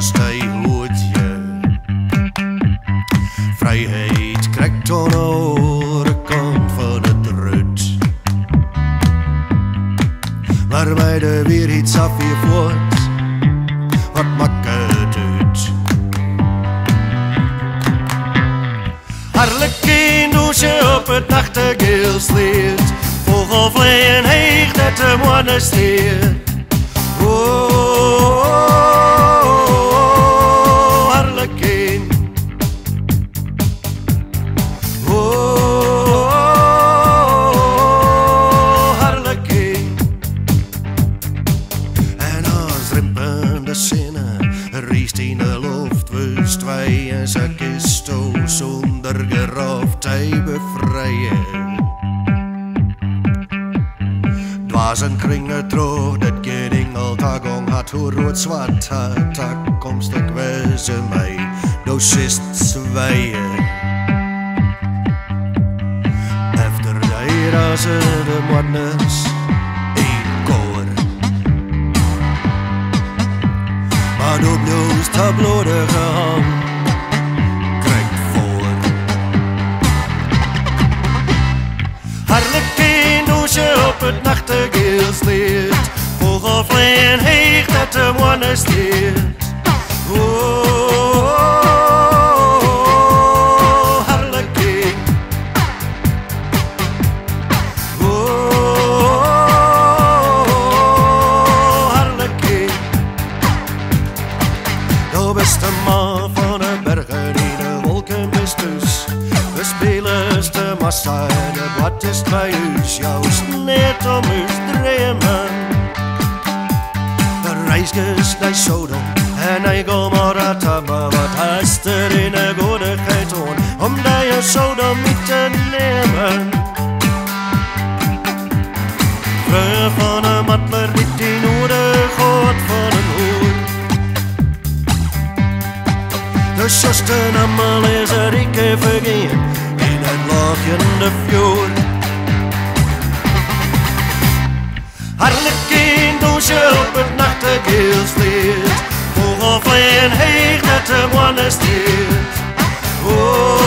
vast hij hoedje. Vrijheid krijgt aan de andere kant van het rut. Waarbij er weer iets afweer wordt, wat maakt het uit? Harlekijn doet je op het nachtegeel sleert, vogelvleien heegt dat de mannen steert. Oh, Harlekijn. Oh, Harlekijn. En als rimpende zinnen riest in de lucht wust wij en ze kist zonder geroofd hij bevrijen. Dwazen kringen droog dat geding altagong had hoe rood zwart had takkomstig wezen mij dosist zwijgen. Efter de razen de moeders een koor, maar de bloos de bloedige hand krijgt voor. Harlekijn doet je op het nachtegeel sleert, vogelvleien heegt dat de mannen steert. Oh, Harlekijn. Oh, Harlekijn. De beste man van de bergen in de wolken is dus. We spelen de massa en de blad is bij us. Jouw net om us dreamen. De reisjes naar Sodom en naar Gomorra, maar wat haast er in de goedigheid om je Sodom niet te nemen. Vrij van een matler niet die nodig hoort van een hoer. De zuster allemaal is er rieke vergeen in het lachende fjord. Harlekijn doet je op het nachtegeel sleert, vogelvleien heegt dat de mannen steert. Oh,